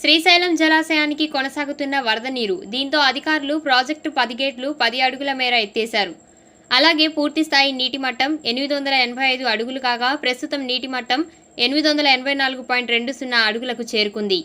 శ్రీశైలం జలాశయానికి కొనసాగుతున్న వరద నీరు. దీంతో అధికారులు ప్రాజెక్టు 10 గేట్లు 10 అడుగుల మేర ఎత్తేశారు. అలాగే పూర్తిస్థాయి నీటి మట్టం 885 అడుగులు కాగా ప్రస్తుతం నీటి మట్టం 884.20 అడుగులకు చేరుకుంది.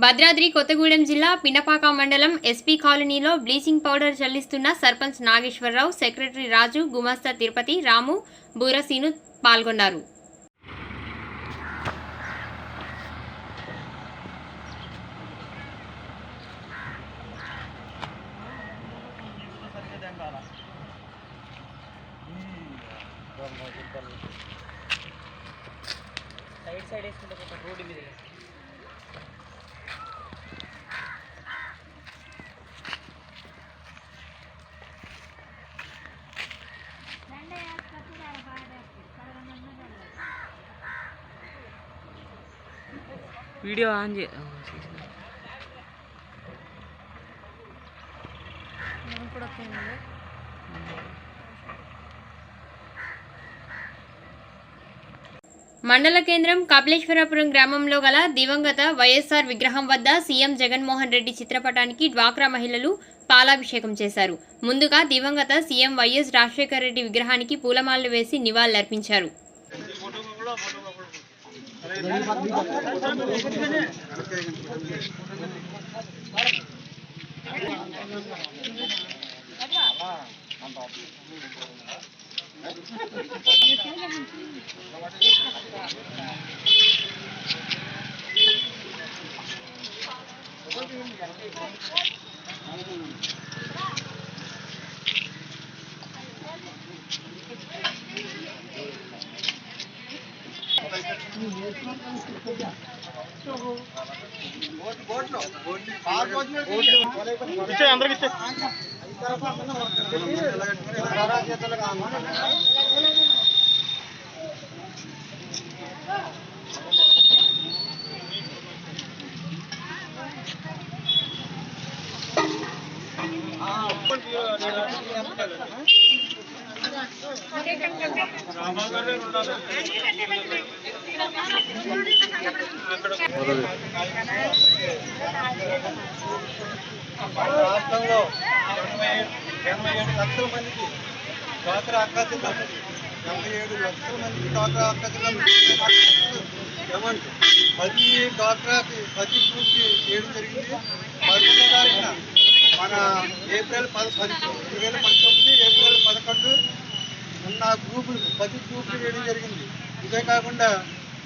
భద్రాద్రి కొత్తగూడెం జిల్లా పినపాక మండలం ఎస్పీ కాలనీలో బ్లీచింగ్ పౌడర్ చల్లిస్తున్న సర్పంచ్ నాగేశ్వరరావు, సెక్రటరీ రాజు, గుమాస్తా తిరుపతి, రాము, బూరసీను పాల్గొన్నారు. वीडियो ऑन మండల కేంద్రం కపిలేశ్వరపురం గ్రామంలో గల దివంగత వైఎస్ఆర్ విగ్రహం వద్ద సీఎం జగన్మోహన్ రెడ్డి చిత్రపటానికి డ్వాక్రా మహిళలు పాలాభిషేకం చేశారు. ముందుగా దివంగత సీఎం వైఎస్ రాజశేఖర రెడ్డి విగ్రహానికి పూలమాలలు వేసి నివాళులర్పించారు. రాష్ట్రంలో 87 లక్షల మందికి డ్వాక్రా అక్కా చెల్లెలు 87 లక్షల మందికి డ్వాక్రా అక్కా చెల్లెలు అమౌంట్ 10 డ్వాక్రాకి 10 గ్రూప్కి చేయడం జరిగింది. 11వ తారీఖున మన ఏప్రిల్ 2019 ఏప్రిల్ 11 ఉన్న గ్రూపులు 10 గ్రూపులు చేయడం జరిగింది. ఇదే కాకుండా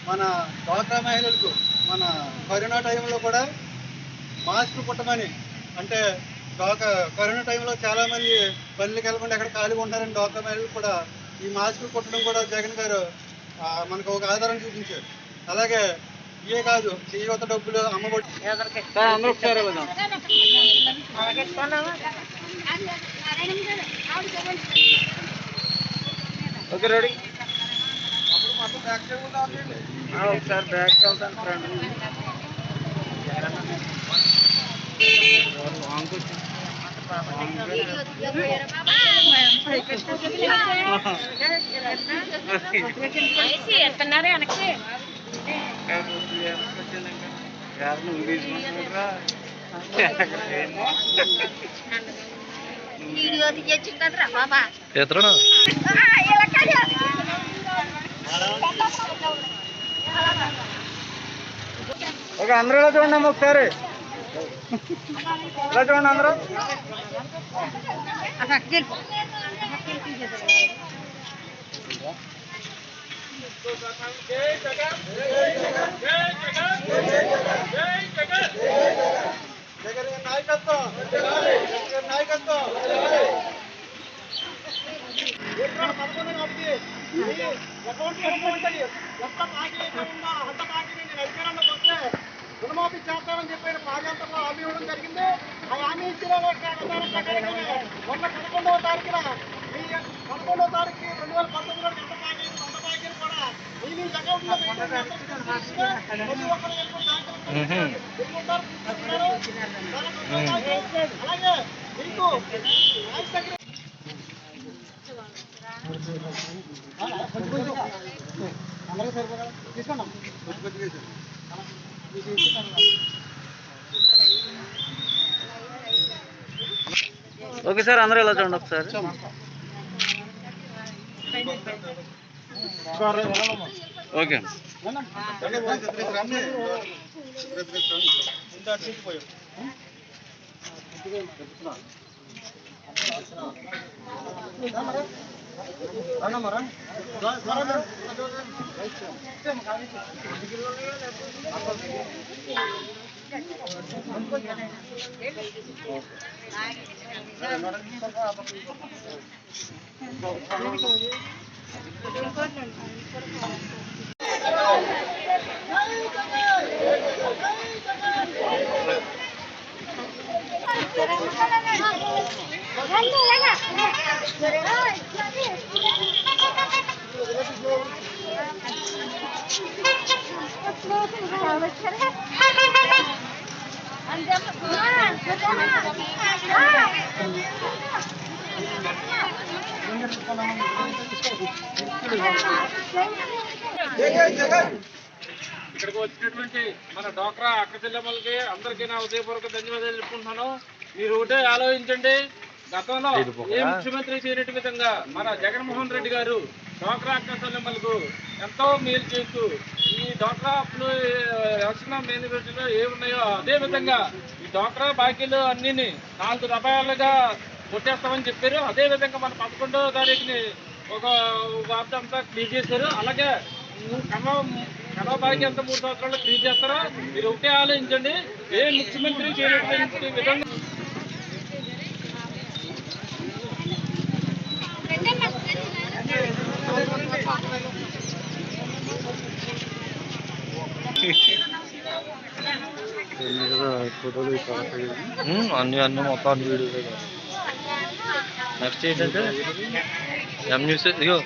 మన డ్వాక్రా మహిళలకు మన కరోనా టైంలో కూడా మాస్క్ కుట్టమని, అంటే కరోనా టైంలో చాలామంది పనులకు వెళ్ళకుండా ఎక్కడ ఖాళీగా ఉంటారని డ్వాక్రా మహిళలు కూడా ఈ మాస్క్ కుట్టడం కూడా జగన్ గారు మనకు ఒక ఆధారం చూపించారు. అలాగే ఇవే కాదు, చేయూత డబ్బులు, అమ్మఒడి ఓకే రెడీ మొత్తం బ్యాక్ చేయకుండా ఒకసారి బ్యాక్ అవుతాను ఫ్రెండ్ ఎత్తన్నారు వెనక్కి ఓకే అందరూ ఇలా చూడండి అమ్మ ఒకసారి, ఇలా చూడండి అందరూ. జగన్ నాయకత్వం, జగన్ నాయకత్వం. 11 కాబట్టి అకౌంట్ ఉంటాయి. ఎంత పార్టీ ఉందా అంత పార్టీని నేను అధికారంలోకి వస్తే రుణమాఫీ చేస్తామని చెప్పి పాదయాత్రలో హామీ ఇవ్వడం జరిగింది. ఆ హామీ ఇచ్చిన ప్రకారంగానే మొన్న 11వ తారీఖున 2019 ఎంత ప్యాకేజీ కూడా మీ అకౌంట్లో ప్రతి ఒక్కరు అలాగే మీకు అందరూ సరిపోదా తీసుకున్నాం. ఓకే సార్, అందరూ ఇలా చూడండి ఒకసారి. ఓకే ఇక్కడికి వచ్చినటువంటి మన డ్వాక్రా అక్క చెల్లెమ్మలకి అందరికీ నా హృదయపూర్వక ధన్యవాదాలు చెప్పుకుంటున్నాను. మీరు ఒకటే ఆలోచించండి, గతంలో ఏ ముఖ్యమంత్రి చేయనట్టు విధంగా మన జగన్మోహన్ రెడ్డి గారు డ్వాక్రా అక్క చెల్లెమ్మలకు ఎంతో మేలు చేస్తూ ఈ డ్వాక్రా అప్పులు రక్షణ మేనిఫెస్టోలో ఏమున్నాయో అదే విధంగా ఈ డ్వాక్రా బాకీలు అన్ని 4 రూపాయలుగా కొట్టేస్తామని చెప్పారు. అదే విధంగా మన 11వ తారీఖుని ఒక వార్త అంతా క్లియర్ చేశారు. అలాగే కనవ బాకీ అంతా 3 సంవత్సరాలు క్లియర్ చేస్తారా? మీరు ఒకటే ఆలోచించండి, ఏ ముఖ్యమంత్రి చేయనటువంటి విధంగా అన్ని మొత్తం వీడియో నెక్స్ట్ ఏంటంటే న్యూస్ ఇగో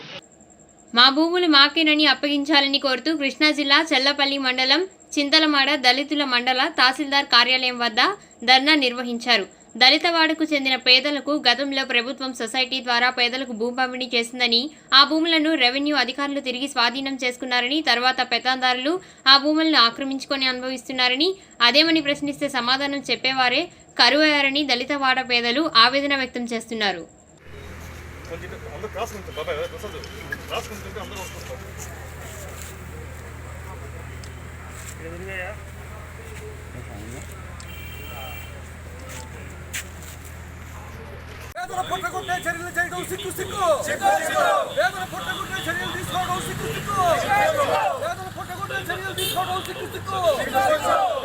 మా భూములు మాకేనని అప్పగించాలని కోరుతూ కృష్ణా జిల్లా చెల్లపల్లి మండలం చింతలమాడ దళితుల మండల తహసీల్దార్ కార్యాలయం వద్ద ధర్నా నిర్వహించారు. దళితవాడకు చెందిన పేదలకు గతంలో ప్రభుత్వం సొసైటీ ద్వారా పేదలకు భూ పంపిణీ చేసిందని, ఆ భూములను రెవెన్యూ అధికారులు తిరిగి స్వాధీనం చేసుకున్నారని, తర్వాత పెత్తందారులు ఆ భూములను ఆక్రమించుకొని అనుభవిస్తున్నారని, అదేమని ప్రశ్నిస్తే సమాధానం చెప్పేవారే కరువయ్యారని దళితవాడ పేదలు ఆవేదన వ్యక్తం చేస్తున్నారు. పేదల పుట్టగొట్టే చర్యలు చేయడం సిగ్గు సిగ్గు, పేదల పుట్టగొట్టే చర్యలు తీసుకోవడం సిగ్గు సిగ్గు, పేదల పుట్టగొట్టే చర్యలు తీసుకోవడం సిగ్గు సిగ్గు,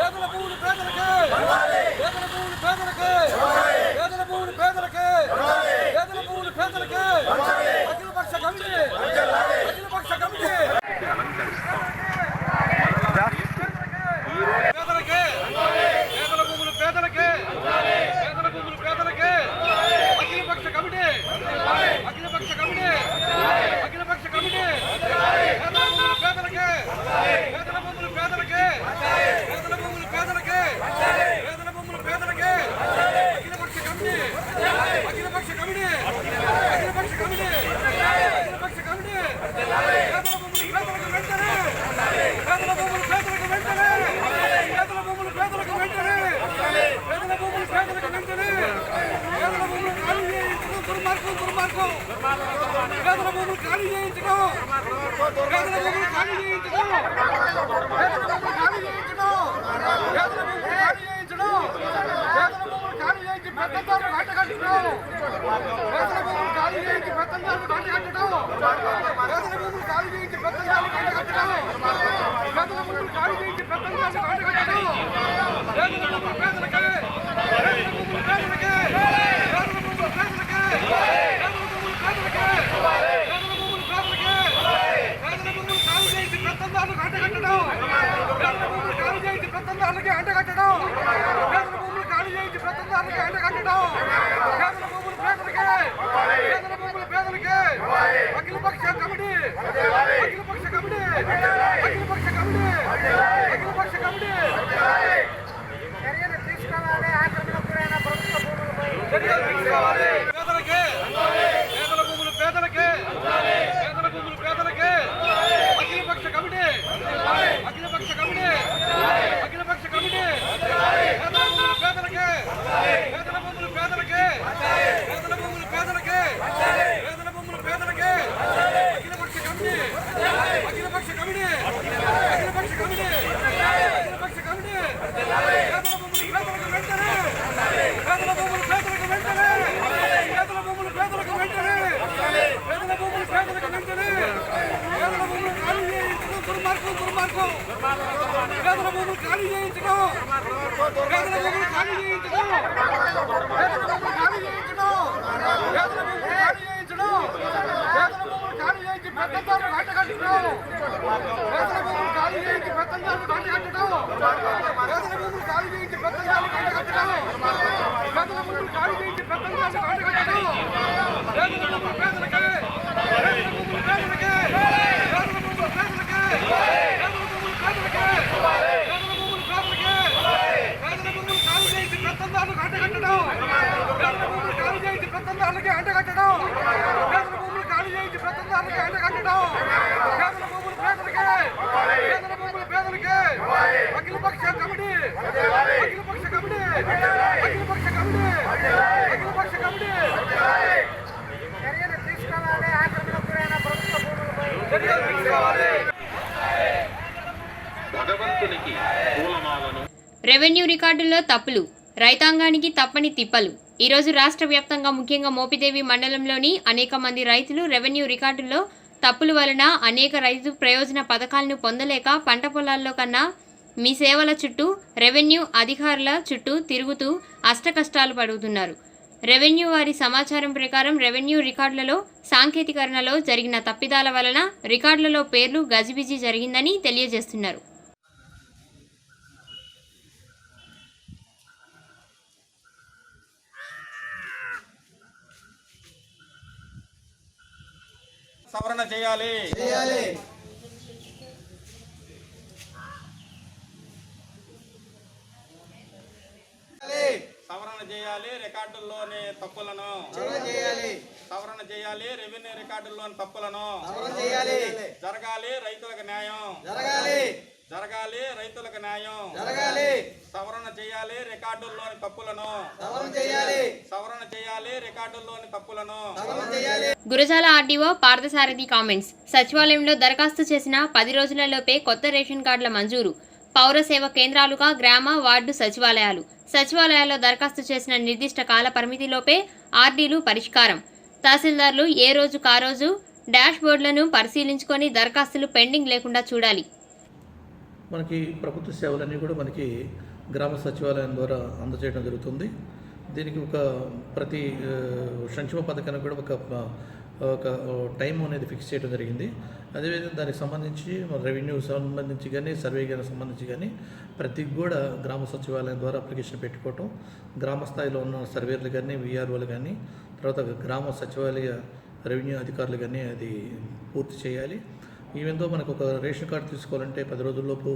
పేదల భూములు పేదలకే, పేదల భూములు పేదలకే, పేదల భూములు పేదలకే, పేదల భూములు పేదలకే, అఖిలపక్ష కమిటీ, అఖిలపక్ష కమిటీ పేదలకే, పేదల భూములు పేదలకే, పేదల భూములు పేదలకే, అఖిలపక్ష కమిటీ, అఖిలపక్ష కమిటీ, అఖిలపక్ష కమిటీ, పేదల భూములు పేదలకే, పేదల భూములు పేదలకే, పేదల భూములు పేదలకే, పేదల భూములు పేదలకే, అఖిలపక్ష కమిటీ, అఖిలపక్ష కమిటీ, అఖిలపక్ష కమిటీ, అఖిలపక్ష కమిటీ, పేదల భూములు పేదలకు వెంటనే, పేదల భూములు పేదలకు వెంటనే, పేదల భూములు పేదలకు వెంటనే, పేదల భూములు పేదలకు వెంటనే, పేదల భూములు ఖాళీ చేయించడం దుర్మార్గం, దుర్మార్గం, పేదల భూములు ఖాళీ చేయించడం, పేదల భూములు ఖాళీ చేయించడం, పేదల భూములు ఖాళీ చేయించడం, పేదల భూములు ఖాళీ చేయించడం, పేదల భూములు ఖాళీ చేయించి పెద్దందారులు కట్టకట్టడం, పేదల భూములు ఖాళీ చేయించి పెద్దందారులు కట్టకట్టడం, పేదల భూములు ఖాళీ చేయించి పెద్దందారులు కట్టకట్టడం, పేదల భూములు ఖాళీ చేయించి పెద్దందారులు కట్టకట్టడం, పేదల భూములు పేదలకే, పేదల భూములు పేదలకే, పేదల భూములు పేదలకే, పేదల భూములు పేదలకే, పేదల భూములు పేదలకే, పేదల భూములు ఖాళీ చేయించి పెద్దందారులు కట్టకట్టడం, పేదల భూములు ఖాళీ చేయించి పెద్దందారులు దుర్మార్గం పేదల భూములు ఖాళీ చేయించడం పేదల భూములు ఖాళీ చేయించడం పేదల భూములు ఖాళీ చేయించడం పేదల భూములు ఖాళీ చేయించడం పేదల భూములు ఖాళీ చేయించి పెద్దందారులు గంటగట్టడం పేదల భూములు ఖాళీ చేయించి పెద్దందారులు గంటగట్టడం పేదల భూములు ఖాళీ చేయించి పెద్దందారులు గంటగట్టడం పేదల భూములు ఖాళీ చేయించి పెద్దందారులు గంటగట్టడం పేదల భూములు పేదలకే పేదల భూములు పేదలకే పేదల భూములు పేదలకే పేదల భూములు పేదలకే పేదల భూములు పేదలకే పేదల భూములు ఖాళీ చేయించి పెద్దందారులు గంటగట్టడం పేదల భూములు ఖాళీ చేయించి పెద్దందారులకి అంటగట్టడం పేదల భూములు ఖాళీ చేయించి పెద్దందారులకి అంటగట్టడం పేదల భూములు పేదలకే పేదల భూములు పేదలకే అఖిలపక్ష కమిటీ అఖిలపక్ష కమిటీ అఖిలపక్ష కమిటీ అఖిలపక్ష కమిటీ చర్యలు తీసుకోవాలి ఆక్రమణ గురైన ప్రభుత్వ భూములపై చర్యలు తీసుకోవాలి. భగవంతునికి పూలమాలను రెవెన్యూ రికార్డుల్లో తప్పులు రైతాంగానికి తప్పని తిప్పలు. ఈరోజు రాష్ట్ర వ్యాప్తంగా ముఖ్యంగా మోపిదేవి మండలంలోని అనేక మంది రైతులు రెవెన్యూ రికార్డుల్లో తప్పుల వలన అనేక రైతు ప్రయోజన పథకాలను పొందలేక పంట పొలాల్లో కన్నా మీ సేవల చుట్టూ రెవెన్యూ అధికారుల చుట్టూ తిరుగుతూ అష్టకష్టాలు పడుతున్నారు. రెవెన్యూ వారి సమాచారం ప్రకారం రెవెన్యూ రికార్డులలో సాంకేతికరణలో జరిగిన తప్పిదాల వలన రికార్డులలో పేర్లు గజిబిజి జరిగిందని తెలియజేస్తున్నారు. సవరణ చేయాలి సవరణ చేయాలి రికార్డుల్లోని తప్పులను సవరణ చేయాలి రెవెన్యూ రికార్డుల్లోని తప్పులను జరగాలి రైతులకు న్యాయం జరగాలి రైతులకు న్యాయం సవరణ చేయాలి రికార్డుల్లోని తప్పులను సవరణ చేయాలి రికార్డుల్లోని తప్పులను. Gurazala RDO Parthasarathi comments. సచివాలయంలో దరఖాస్తు చేసిన 10 రోజులలోపే కొత్త రేషన్ కార్డుల మంజూరు. పౌర సేవ కేంద్రాలుగా గ్రామ వార్డు సచివాలయాలు. సచివాలయాల్లో దరఖాస్తు చేసిన నిర్దిష్ట కాల పరిమితిలోపే ఆర్డీలు పరిష్కారం. తహసీల్దార్లు ఏ రోజు కారోజు డాష్ బోర్డులను పరిశీలించుకొని దరఖాస్తులు పెండింగ్ లేకుండా చూడాలి. మనకి ప్రభుత్వ సేవలన్నీ కూడా మనకి గ్రామ సచివాలయం ద్వారా అందజేయడం జరుగుతుంది. దీనికి ప్రతి సంక్షేమ పథకానికి కూడా ఒక టైం అనేది ఫిక్స్ చేయడం జరిగింది. అదేవిధంగా దానికి సంబంధించి రెవెన్యూ సంబంధించి కానీ సర్వే కానీ సంబంధించి కానీ ప్రతి కూడా గ్రామ సచివాలయం ద్వారా అప్లికేషన్ పెట్టుకోవటం, గ్రామ స్థాయిలో ఉన్న సర్వేర్లు కానీ విఆర్ఓలు కానీ తర్వాత గ్రామ సచివాలయ రెవెన్యూ అధికారులు కానీ అది పూర్తి చేయాలి. ఈవెంతో మనకు ఒక రేషన్ కార్డు తీసుకోవాలంటే 10 రోజుల్లోపు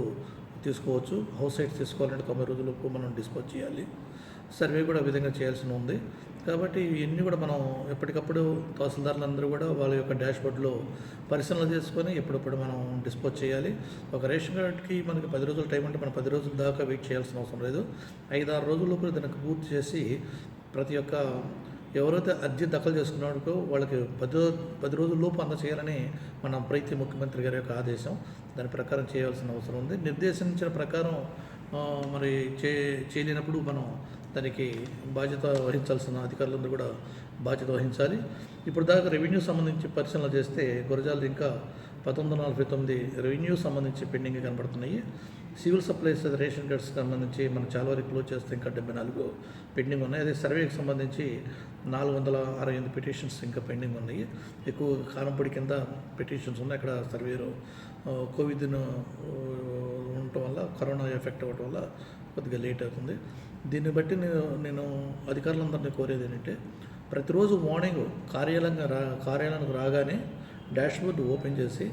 తీసుకోవచ్చు. హౌస్ సైట్స్ తీసుకోవాలంటే 90 రోజుల్లోపు మనం డిస్పోజ్ చేయాలి. సర్వే కూడా ఆ విధంగా చేయాల్సి ఉంది. కాబట్టి ఇవన్నీ కూడా మనం ఎప్పటికప్పుడు తహసీల్దారులందరూ కూడా వాళ్ళ యొక్క డాష్బోర్డ్లో పరిశీలన చేసుకొని ఎప్పుడప్పుడు మనం డిస్పోజ్ చేయాలి. ఒక రేషన్ కార్డుకి మనకి 10 రోజుల టైం అంటే మనం 10 రోజుల దాకా వెయిట్ చేయాల్సిన అవసరం లేదు. 5-6 రోజుల్లోపు దానికి పూర్తి చేసి ప్రతి ఒక్క ఎవరైతే అర్జీ దాఖలు చేసుకున్నాడో వాళ్ళకి 10 రోజుల్లోపు అందచేయాలని మన ప్రీతి ముఖ్యమంత్రి గారి యొక్క ఆదేశం. దాని ప్రకారం చేయాల్సిన అవసరం ఉంది. నిర్దేశించిన ప్రకారం మరి చేయలేనప్పుడు మనం దానికి బాధ్యత వహించాల్సిన అధికారులందరూ కూడా బాధ్యత వహించాలి. ఇప్పుడు దాకా రెవెన్యూ సంబంధించి పరిశీలన చేస్తే గురజాల ఇంకా 1949 రెవెన్యూ సంబంధించి పెండింగ్ కనబడుతున్నాయి. సివిల్ సప్లైస్ రేషన్ కార్డ్స్ సంబంధించి మనం చాలా వరకు క్లోజ్ చేస్తే ఇంకా 74 పెండింగ్ ఉన్నాయి. అదే సర్వేకి సంబంధించి 468 పిటిషన్స్ ఇంకా పెండింగ్ ఉన్నాయి. ఎక్కువ కాలంపొడి కింద పిటిషన్స్ ఉన్నాయి. అక్కడ సర్వేలో కోవిడ్ ఉండటం వల్ల కరోనా ఎఫెక్ట్ అవ్వటం వల్ల కొద్దిగా లేట్ అవుతుంది. దీన్ని బట్టి నేను అధికారులందరినీ కోరేది ఏంటంటే ప్రతిరోజు మార్నింగ్ కార్యాలయానికి రాగానే డాష్బోర్డ్ ఓపెన్ చేసి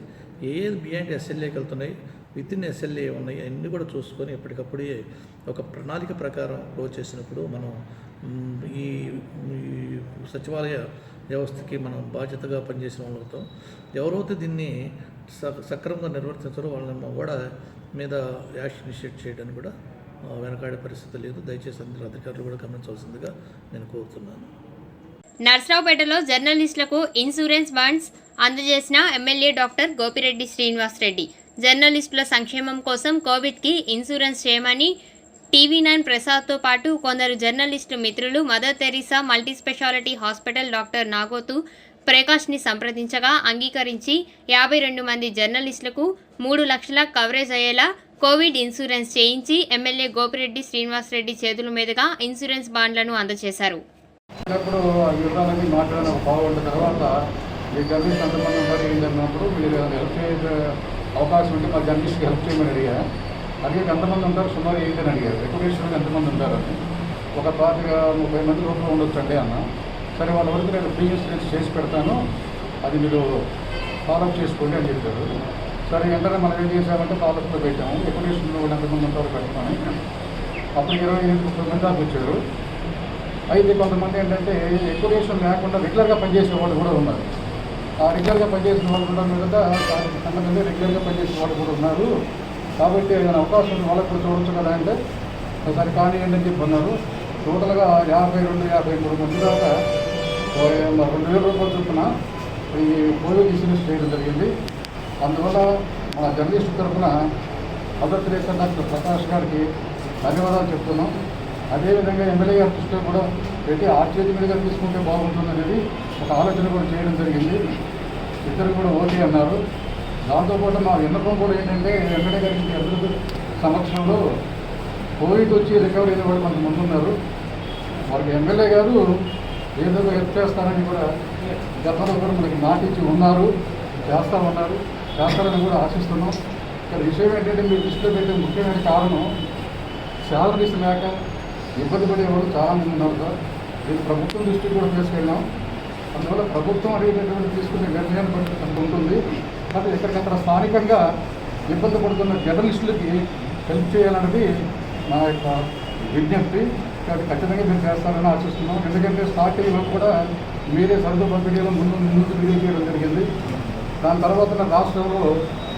ఏ బియాండ్ ఎస్ఎల్ఏకి వెళ్తున్నాయి, విత్ ఇన్ ఎస్ఎల్ఏ ఉన్నాయి అన్నీ కూడా చూసుకొని ఎప్పటికప్పుడే ఒక ప్రణాళిక ప్రకారం క్లోజ్ చేసినప్పుడు మనం ఈ సచివాలయ వ్యవస్థకి మనం బాధ్యతగా పనిచేసిన వాళ్ళతో ఎవరైతే దీన్ని సక్రమంగా నిర్వర్తించారో వాళ్ళని కూడా మీద యాక్షన్ ఇనిషియేట్ చేయడానికి కూడా వెనకాడే పరిస్థితి లేదు. దయచేసి అందరూ అధికారులు కూడా గమనించవలసిందిగా నేను కోరుతున్నాను. నర్సరావుపేటలో జర్నలిస్టులకు ఇన్సూరెన్స్ బాండ్స్ అందజేసిన ఎమ్మెల్యే డాక్టర్ గోపిరెడ్డి శ్రీనివాసరెడ్డి. జర్నలిస్టుల సంక్షేమం కోసం కోవిడ్కి ఇన్సూరెన్స్ చేయమని TV9 ప్రసాద్తో పాటు కొందరు జర్నలిస్టు మిత్రులు Mother Teresa multi specialty hospital doctor Nagothu ప్రకాష్ని సంప్రదించగా అంగీకరించి 52 మంది జర్నలిస్టులకు 3 లక్షల కవరేజ్ అయ్యేలా కోవిడ్ ఇన్సూరెన్స్ చేయించి ఎమ్మెల్యే గోపిరెడ్డి శ్రీనివాసరెడ్డి చేతుల మీదుగా ఇన్సూరెన్స్ బాండ్లను అందజేశారు. అప్పుడు వివరాలన్నీ మాట్లాడిన బాగుండిన తర్వాత మీ జర్నలిస్ట్ ఎంతమంది ఉంటారు ఏంటన్నప్పుడు మీరు హెల్ప్ చేసే అవకాశం ఉంటే మా జర్నలిస్ట్కి హెల్ప్ చేయమని అడిగా. అడిగి ఎంతమంది ఉంటారు సుమారు ఏంటని అడిగారు. రెగ్యులేషన్గా ఎంతమంది ఉంటారని. ఒక 30 మంది లోపల ఉండొచ్చండి అన్న. సరే వాళ్ళ వరకు నేను ఫ్రీ ఇన్సూరెన్స్ చేసి పెడతాను, అది మీరు ఫాలోఅప్ చేసుకోండి అని చెప్పారు. సరే వెంటనే మనం ఏం చేసామంటే ఫాలోఅప్లో పెట్టాము. రెగ్యులేషన్లో కూడా ఎంతమంది ఉంటారో పెడతామని. అప్పుడు 25-30 మంది దాకా వచ్చారు. అయితే కొంతమంది ఏంటంటే రెగ్యులేషన్ లేకుండా రెగ్యులర్గా పనిచేసే వాళ్ళు కూడా ఉన్నారు. ఆ రెగ్యులర్గా పనిచేసిన వాళ్ళు కూడా మీద కొంతమంది రెగ్యులర్గా పనిచేసే వాళ్ళు కూడా ఉన్నారు. కాబట్టి ఏదైనా అవకాశం వాళ్ళకు కూడా చూడొచ్చు కదా అంటే ఒకసారి కానీ ఏంటని చెప్పి అన్నారు. టోటల్గా 52-53 మంది దాకా 2,000 రూపాయలు చొప్పున ఈ కోవిడ్ ఇన్సూరెన్స్ చేయడం జరిగింది. అందువల్ల మన జర్నలిస్ట్ తరఫున మదర్ తెరెసా డాక్టర్ ప్రకాష్ గారికి ధన్యవాదాలు చెప్తున్నాం. అదేవిధంగా ఎమ్మెల్యే గారి దృష్టిలో కూడా పెట్టి ఆర్టీఐ మీదుగా తీసుకుంటే బాగుంటుంది అనేది ఒక ఆలోచన కూడా చేయడం జరిగింది. ఇద్దరు కూడా ఓకే అన్నారు. దాంతోపాటు మా విన్నపం కూడా ఏంటంటే ఎమ్మెల్యే గారికి అందరి సమక్షంలో కోవిడ్ వచ్చి రికవరీ అయిన వాళ్ళు కొంతమంది ఉన్నారు. వాళ్ళకి ఎమ్మెల్యే గారు ఏదో హెల్ప్ చేస్తారని కూడా గతంలో కూడా మనకి మాటిచ్చి ఉన్నారు, చేస్తారని కూడా ఆశిస్తున్నాం. ఇక్కడ విషయం ఏంటంటే మీరు దృష్టిలో పెట్టే ముఖ్యమైన కారణం శాలరీస్ లేక ఇబ్బంది పడేవాళ్ళు చాలామంది ఉన్నారు సార్. ఇది ప్రభుత్వం దృష్టికి కూడా తీసుకెళ్ళాం. అందువల్ల ప్రభుత్వం అనేటటువంటి తీసుకునే నిర్ణయాన్ని బట్టి అంత ఉంటుంది. అది ఎక్కడికక్కడ స్థానికంగా ఇబ్బంది పడుతున్న జర్నలిస్టులకి హెల్ప్ చేయాలన్నది నా యొక్క విజ్ఞప్తి. అది ఖచ్చితంగా మీరు చేస్తారని ఆశిస్తున్నాం. ఎందుకంటే స్టార్టింగ్లో కూడా మీరే సరుకు పంపిణీలో ముందు వీడియో చేయడం జరిగింది. దాని తర్వాత రాష్ట్రంలో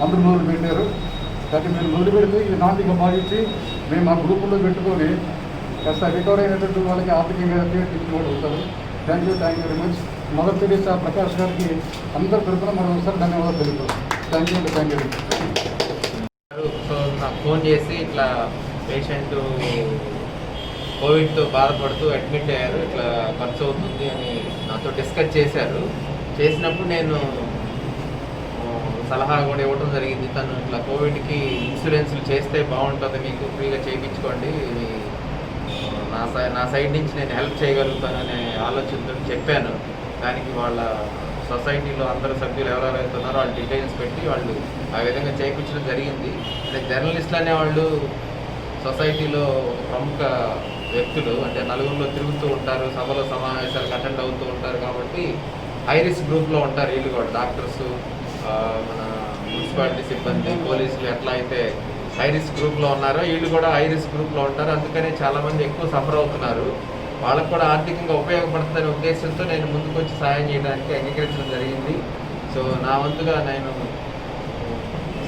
అందరూ మొదలు పెట్టారు. కాబట్టి మీరు మొదలు పెడితే ఇది నాటిగా భావించి మేము మా గ్రూపుల్లో పెట్టుకొని కాస్త రికవర్ అయినటువంటి వాళ్ళకి ఆర్థికంగా తీసుకోవడం అవుతారు. Thank you very much. Mother Teresa Prakash గారికి అందరి తరఫున మనం ఒకసారి ధన్యవాదాలు తెలుపుతాం. Thank you. సో నాకు ఫోన్ చేసి ఇట్లా పేషెంట్ కోవిడ్తో బాధపడుతూ అడ్మిట్ అయ్యారు, ఇట్లా ఖర్చు అవుతుంది అని నాతో డిస్కస్ చేశారు. చేసినప్పుడు నేను సలహా కూడా ఇవ్వడం జరిగింది. తను ఇట్లా కోవిడ్కి ఇన్సూరెన్స్లు చేస్తే బాగుంటుంది, మీకు ఫ్రీగా చేయించుకోండి, నా సైడ్ నుంచి నేను హెల్ప్ చేయగలుగుతాననే ఆలోచనతో చెప్పాను. దానికి వాళ్ళ సొసైటీలో అందరు సభ్యులు ఎవరెవరైతే ఉన్నారో వాళ్ళ డీటెయిల్స్ పెట్టి వాళ్ళు ఆ విధంగా చేయించడం జరిగింది. అంటే జర్నలిస్టులు అనేవాళ్ళు సొసైటీలో ప్రముఖ వ్యక్తులు, అంటే నలుగురిలో తిరుగుతూ ఉంటారు, సభలో సమావేశాలకు అటెండ్ అవుతూ ఉంటారు. కాబట్టి హైరిస్క్ గ్రూప్లో ఉంటారు వీళ్ళు కూడా. డాక్టర్స్, మన మున్సిపాలిటీ సిబ్బంది, పోలీసులు ఎట్లా అయితే హైరిస్క్ గ్రూప్లో ఉన్నారో వీళ్ళు కూడా హైరిస్క్ గ్రూప్లో ఉంటారు. అందుకనే చాలామంది ఎక్కువ సఫర్ అవుతున్నారు. వాళ్ళకు కూడా ఆర్థికంగా ఉపయోగపడుతుందనే ఉద్దేశంతో నేను ముందుకు వచ్చి సహాయం చేయడానికి అంగీకరించడం జరిగింది. సో నా వంతుగా నేను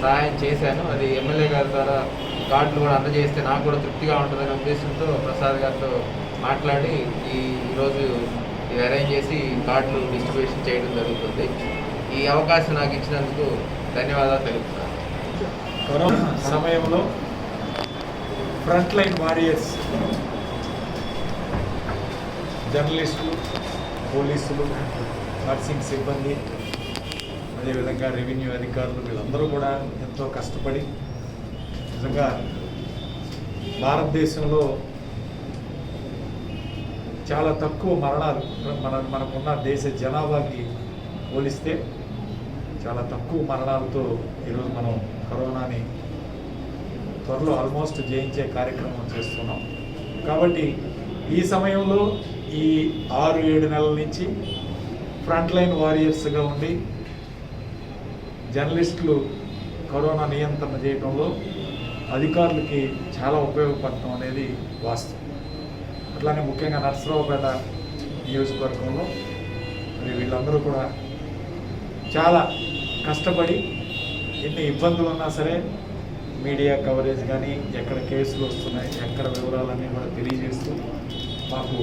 సహాయం చేశాను. అది ఎమ్మెల్యే గారి ద్వారా కార్డులు కూడా అందజేస్తే నాకు కూడా తృప్తిగా ఉంటుందనే ఉద్దేశంతో ప్రసాద్ గారితో మాట్లాడి ఈరోజు ఇది అరేంజ్ చేసి కార్డులు డిస్ట్రిబ్యూషన్ చేయడం జరుగుతుంది. ఈ అవకాశం నాకు ఇచ్చినందుకు ధన్యవాదాలు తెలుపుతున్నాను. కరోనా సమయంలో ఫ్రంట్ లైన్ వారియర్స్ జర్నలిస్టులు, పోలీసులు, నర్సింగ్ సిబ్బంది, అదేవిధంగా రెవెన్యూ అధికారులు వీళ్ళందరూ కూడా ఎంతో కష్టపడి నిజంగా భారతదేశంలో చాలా తక్కువ మరణాలు మనకున్న దేశ జనాభాకి పోలిస్తే చాలా తక్కువ మరణాలతో ఈరోజు మనం కరోనాని త్వరలో ఆల్మోస్ట్ జయించే కార్యక్రమం చేస్తున్నాం. కాబట్టి ఈ సమయంలో ఈ 6-7 నెలల నుంచి ఫ్రంట్ లైన్ వారియర్స్గా ఉండి జర్నలిస్టులు కరోనా నియంత్రణ చేయడంలో అధికారులకి చాలా ఉపయోగపడటం అనేది వాస్తవం. అట్లానే ముఖ్యంగా నర్సరావుపేట నియోజకవర్గంలో మరి వీళ్ళందరూ కూడా చాలా కష్టపడి ఎన్ని ఇబ్బందులు ఉన్నా సరే మీడియా కవరేజ్ కానీ ఎక్కడ కేసులు వస్తున్నాయి, ఎక్కడ వివరాలన్నీ కూడా తెలియజేస్తూ మాకు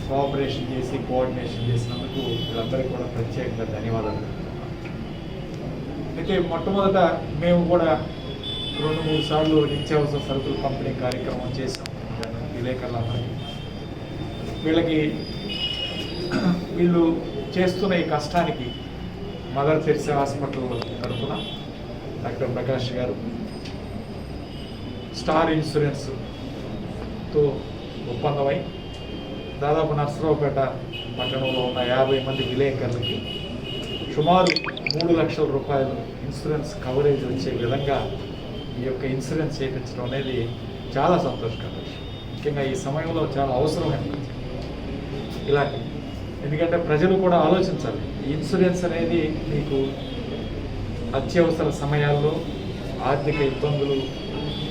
కోఆపరేషన్ చేసి కోఆర్డినేషన్ చేసినందుకు వీళ్ళందరికీ కూడా ప్రత్యేకంగా ధన్యవాదాలు. అయితే మొట్టమొదట మేము కూడా 2-3 సార్లు నిత్యావసర సరుకులు పంపిణీ కార్యక్రమం చేసాం విలేకరులందరికీ. వీళ్ళు చేస్తున్న ఈ కష్టానికి మదర్ తెరిసా హాస్పిటల్ తరఫున డాక్టర్ ప్రకాష్ గారు స్టార్ ఇన్సూరెన్స్తో ఒప్పందమై దాదాపు నర్సరావుపేట పట్టణంలో ఉన్న 50 మంది విలేకరులకి సుమారు 3 లక్షల రూపాయలు ఇన్సూరెన్స్ కవరేజ్ వచ్చే విధంగా ఈ యొక్క ఇన్సూరెన్స్ చేయించడం అనేది చాలా సంతోషకరం. ముఖ్యంగా ఈ సమయంలో చాలా అవసరమైనది ఇలాంటి, ఎందుకంటే ప్రజలు కూడా ఆలోచించాలి. ఈ ఇన్సూరెన్స్ అనేది మీకు అత్యవసర సమయాల్లో ఆర్థిక ఇబ్బందులు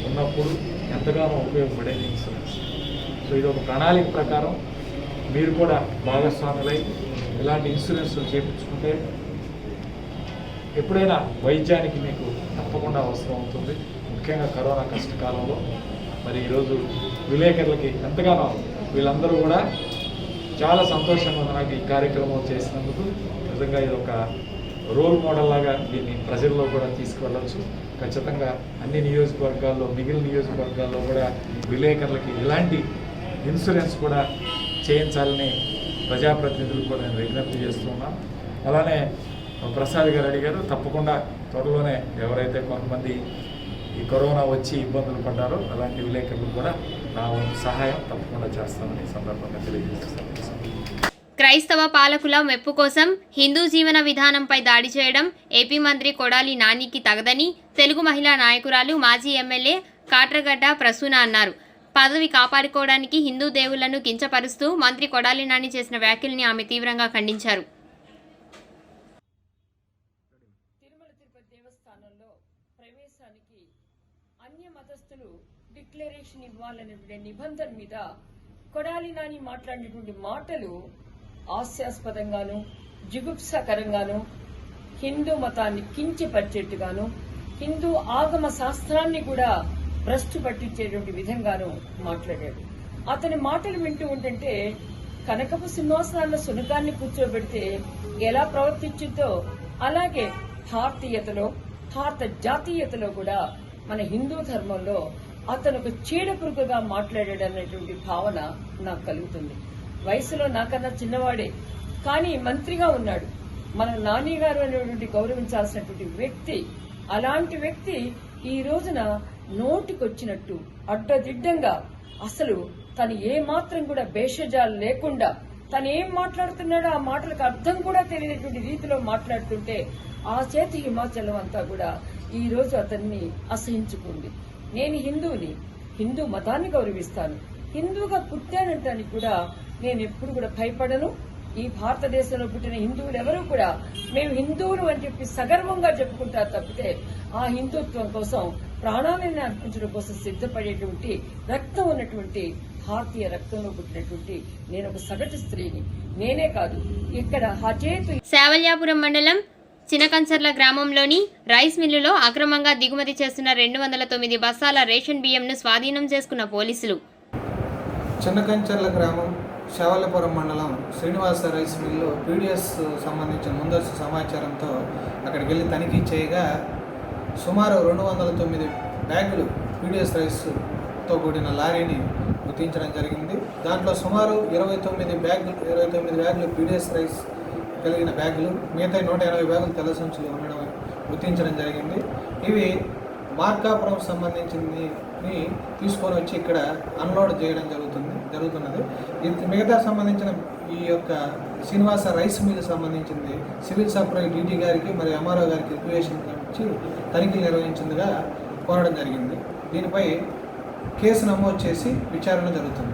ఉన్నప్పుడు ఎంతగానో ఉపయోగపడేది ఇన్సూరెన్స్. సో ఇది ఒక ప్రణాళిక ప్రకారం మీరు కూడా భాగస్వాములై ఇలాంటి ఇన్సూరెన్స్లు చేయించుకుంటే ఎప్పుడైనా వైద్యానికి మీకు తప్పకుండా అవసరం అవుతుంది. ముఖ్యంగా కరోనా కష్టకాలంలో మరి ఈరోజు విలేకరులకి ఎంతగానో వీళ్ళందరూ కూడా చాలా సంతోషంగా నాకు ఈ కార్యక్రమం చేసినందుకు. నిజంగా ఇది ఒక రోల్ మోడల్ లాగా దీన్ని ప్రజల్లో కూడా తీసుకువెళ్ళచ్చు. ఖచ్చితంగా అన్ని నియోజకవర్గాల్లో, మిగిలిన నియోజకవర్గాల్లో కూడా విలేకరులకి ఇలాంటి ఇన్సూరెన్స్ కూడా చేయించాలని ప్రజాప్రతినిధులు కూడా నేను విజ్ఞప్తి చేస్తున్నాను. అలానే ప్రసాద్ గారు అడిగారు, తప్పకుండా త్వరలోనే ఎవరైతే కొంతమంది ఈ కరోనా వచ్చి ఇబ్బందులు పడ్డారో అలాంటి విలేకరులు కూడా నా సహాయం తప్పకుండా చేస్తామని సందర్భంగా తెలియజేస్తాను. క్రైస్తవ పాలకుల మెప్పు కోసం హిందూ జీవన విధానంపై దాడి చేయడం ఏపీ మంత్రి కొడాలి నానికి తగదని తెలుగు మహిళా నాయకురాలు మాజీ ఎమ్మెల్యే కాట్రగడ్డ ప్రసూన అన్నారు. పదవి కాపాడుకోవడానికి హిందూ దేవుళ్లను కించపరుస్తూ మంత్రి కొడాలి నాని చేసిన వ్యాఖ్యల్ని ఆమె తీవ్రంగా ఖండించారు. అన్య మతస్థులు డిక్లరేషన్ ఇవ్వాలనే నిబంధన మీద కొడాలి నాని మాట్లాడినటువంటి మాటలు హాస్యాస్పదంగాను, జిగుప్సాకరంగాను, హిందూ మతాన్ని కించపరిచేట్టుగాను, హిందూ ఆగమ శాస్త్రాన్ని కూడా భ్రష్టు పట్టించేటువంటి విధంగాను మాట్లాడాడు. అతని మాటలు వింటూ ఉంటుంటే కనకపు సింహాసనాల్లో సునకాన్ని కూర్చోబెడితే ఎలా ప్రవర్తించిందో అలాగే భారతీయతలో, భారత జాతీయతలో కూడా మన హిందూ ధర్మంలో అతను ఒక చీడపురుగుగా మాట్లాడాడు అనేటువంటి భావన నాకు కలుగుతుంది. వయసులో నాకన్నా చిన్నవాడే, కానీ మంత్రిగా ఉన్నాడు. మన నాని గారు అనేటువంటి గౌరవించాల్సినటువంటి వ్యక్తి. అలాంటి వ్యక్తి ఈ రోజున నోటికొచ్చినట్టు అడ్డదిడ్డంగా అసలు తను ఏ మాత్రం కూడా భేషజాలు లేకుండా తను ఏం మాట్లాడుతున్నాడో ఆ మాటలకు అర్థం కూడా తెలియనటువంటి రీతిలో మాట్లాడుతుంటే ఆ చేతి హిమాచలం అంతా కూడా ఈ రోజు అతన్ని అసహించుకుంది. నేను హిందువుని, హిందూ మతాన్ని గౌరవిస్తాను, హిందూగా పుట్టానంటానికి కూడా నేను ఎప్పుడు కూడా భయపడను. ఈ భారతదేశంలో పుట్టిన హిందువులు ఎవరూ కూడా మేము హిందువులు అని చెప్పి సగర్వంగా చెప్పుకుంటారు తప్పితే ఆ హిందుత్వం కోసం ప్రాణాలను అర్పించడం కోసం సిద్ధపడేటువంటి రక్తం ఉన్నటువంటి భారతీయ రక్తంలో పుట్టినటువంటి నేను ఒక సగటు స్త్రీని. నేనే కాదు, ఇక్కడ హజేతు శావల్యాపురం మండలం చినకంచర్ల గ్రామంలోని రైస్ మిల్లులో అక్రమంగా దిగుమతి చేస్తున్న 209 బస్తాల రేషన్ బియ్యంను స్వాధీనం చేసుకున్న పోలీసులు. చిన్నకంచర్ల గ్రామం శావల్యాపురం మండలం శ్రీనివాస రైస్ మిల్లు పీడిఎస్ సంబంధించిన ముందస్తు సమాచారంతో అక్కడికి వెళ్ళి తనిఖీ చేయగా సుమారు 209 బ్యాగులు పీడిఎస్ రైస్తో కూడిన లారీని గుర్తించడం జరిగింది. దాంట్లో సుమారు 29 బ్యాగులు పీడిఎస్ రైస్ కలిగిన బ్యాగులు, మిగతా 180 బ్యాగులు తెల్ల సంచులు ఉండడం గుర్తించడం జరిగింది. ఇవి మార్కాపురం సంబంధించింది తీసుకొని వచ్చి ఇక్కడ అన్లోడ్ చేయడం జరుగుతున్నది. ఇది మిగతా సంబంధించిన ఈ యొక్క శ్రీనివాస రైస్ మిల్ సంబంధించింది సివిల్ సప్లై డీటీ గారికి మరియు ఎంఆర్ఓ గారికి రిక్వెషన్ ఇచ్చి తనిఖీలు నిర్వహించిందిగా కోరడం జరిగింది. దీనిపై కేసు నమోదు చేసి విచారణ జరుగుతుంది.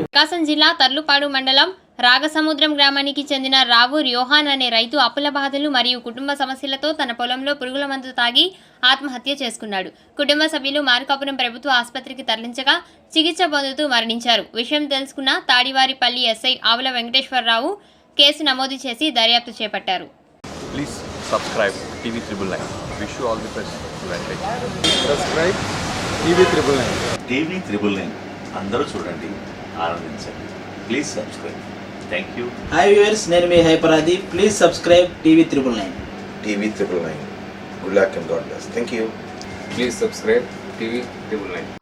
ప్రకాశం జిల్లా తర్లుపాడు మండలం రాగసముద్రం గ్రామానికి చెందిన రావూర్ యోహాన్ అనే రైతు అప్పుల బాధలు మరియు కుటుంబ సమస్యలతో తన పొలంలో పురుగుల మందు తాగి ఆత్మహత్య చేసుకున్నాడు. కుటుంబ సభ్యులు మార్కాపురం ప్రభుత్వ ఆసుపత్రికి తరలించగా చికిత్స పొందుతూ మరణించారు. విషయం తెలుసుకున్న తాడివారిపల్లి ఎస్ఐ ఆవుల వెంకటేశ్వరరావు కేసు నమోదు చేసి దర్యాప్తు చేపట్టారు. Please subscribe TV999. Wish you all the best. Subscribe TV999. TV999 అందరూ చూడండి, ఆనందించండి. Please subscribe. Thank you. Hi viewers, నేను మీ హైపరాది. Please subscribe TV999. TV999. Good luck and God bless. Thank you. Please subscribe TV999.